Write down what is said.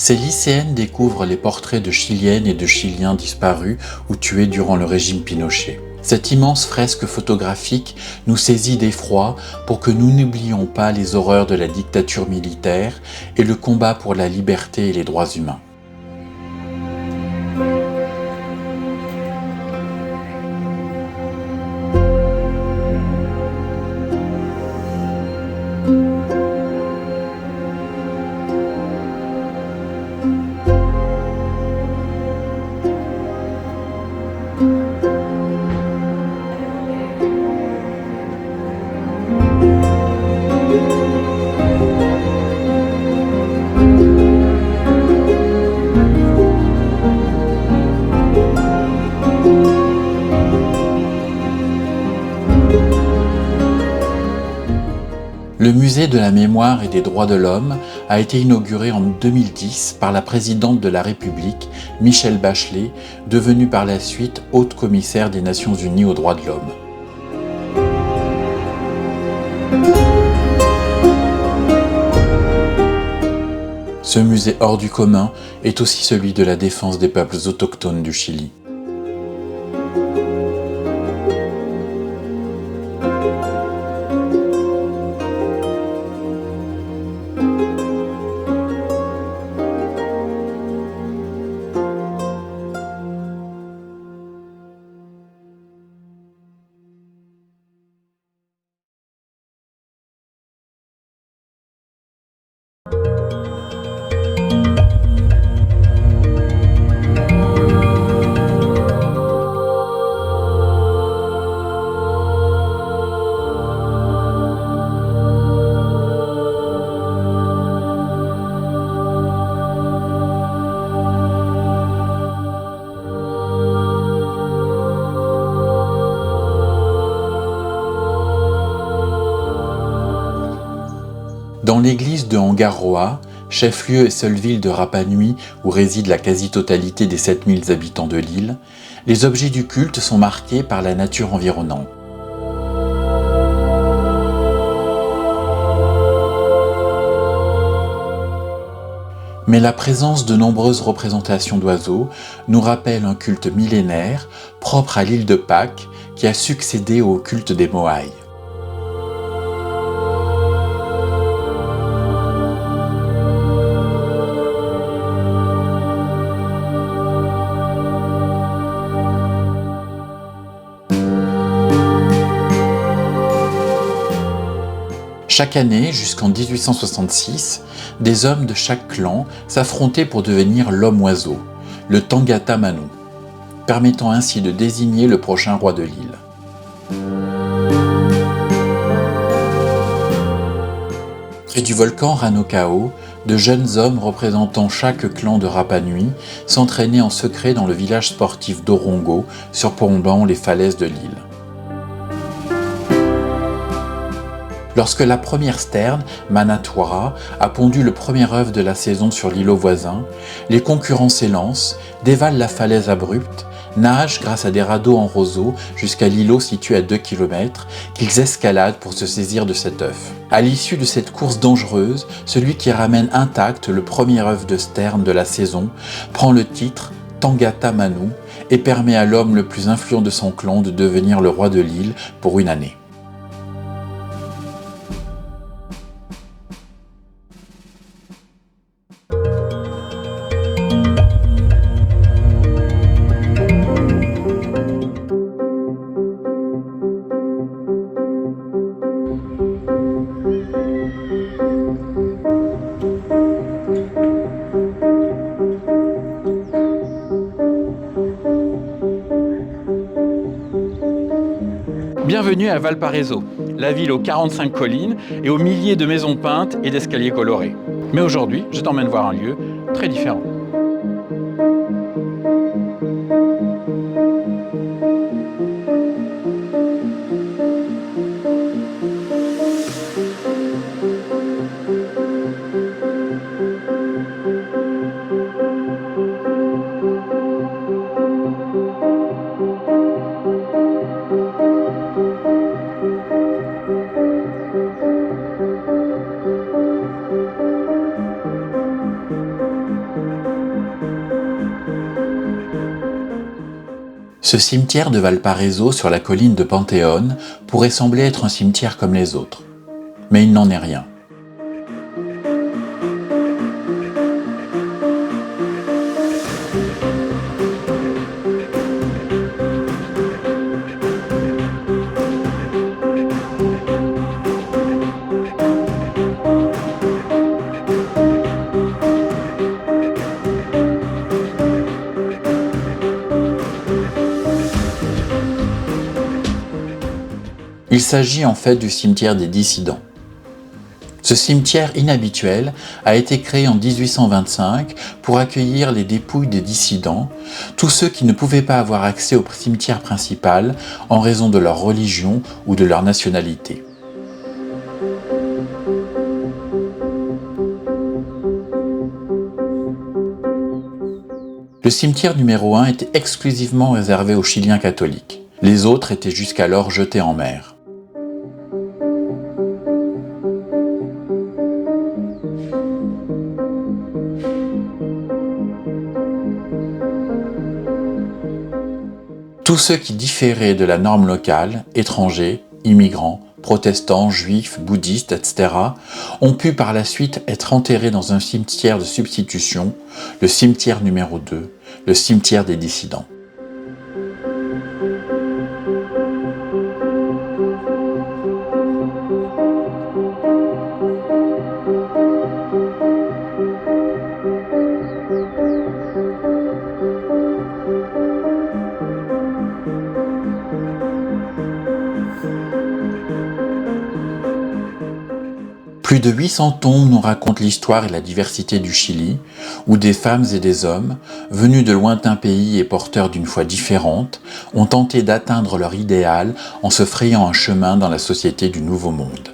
Ces lycéennes découvrent les portraits de Chiliennes et de Chiliens disparus ou tués durant le régime Pinochet. Cette immense fresque photographique nous saisit d'effroi pour que nous n'oublions pas les horreurs de la dictature militaire et le combat pour la liberté et les droits humains. Le musée de la mémoire et des droits de l'homme a été inauguré en 2010 par la présidente de la République, Michelle Bachelet, devenue par la suite haute commissaire des Nations Unies aux droits de l'homme. Ce musée hors du commun est aussi celui de la défense des peuples autochtones du Chili. Dans l'église de Angaroa, chef-lieu et seule ville de Rapa Nui où réside la quasi-totalité des 7000 habitants de l'île, les objets du culte sont marqués par la nature environnante. Mais la présence de nombreuses représentations d'oiseaux nous rappelle un culte millénaire propre à l'île de Pâques qui a succédé au culte des Moaïs. Chaque année, jusqu'en 1866, des hommes de chaque clan s'affrontaient pour devenir l'homme-oiseau, le Tangata Manu, permettant ainsi de désigner le prochain roi de l'île. Près du volcan Ranokao, de jeunes hommes représentant chaque clan de Rapa Nui s'entraînaient en secret dans le village sportif d'Orongo, surplombant les falaises de l'île. Lorsque la première sterne, Manatuara, a pondu le premier œuf de la saison sur l'îlot voisin, les concurrents s'élancent, dévalent la falaise abrupte, nagent grâce à des radeaux en roseau jusqu'à l'îlot situé à 2 km, qu'ils escaladent pour se saisir de cet œuf. À l'issue de cette course dangereuse, celui qui ramène intact le premier œuf de sterne de la saison prend le titre Tangata Manu et permet à l'homme le plus influent de son clan de devenir le roi de l'île pour une année. Bienvenue à Valparaiso, la ville aux 45 collines et aux milliers de maisons peintes et d'escaliers colorés. Mais aujourd'hui, je t'emmène voir un lieu très différent. Ce cimetière de Valparaiso sur la colline de Panthéon pourrait sembler être un cimetière comme les autres, mais il n'en est rien. Il s'agit en fait du cimetière des dissidents. Ce cimetière inhabituel a été créé en 1825 pour accueillir les dépouilles des dissidents, tous ceux qui ne pouvaient pas avoir accès au cimetière principal en raison de leur religion ou de leur nationalité. Le cimetière numéro 1 était exclusivement réservé aux Chiliens catholiques. Les autres étaient jusqu'alors jetés en mer. Tous ceux qui différaient de la norme locale, étrangers, immigrants, protestants, juifs, bouddhistes, etc., ont pu par la suite être enterrés dans un cimetière de substitution, le cimetière numéro 2, le cimetière des dissidents. Plus de 800 tombes nous racontent l'histoire et la diversité du Chili, où des femmes et des hommes, venus de lointains pays et porteurs d'une foi différente, ont tenté d'atteindre leur idéal en se frayant un chemin dans la société du Nouveau Monde.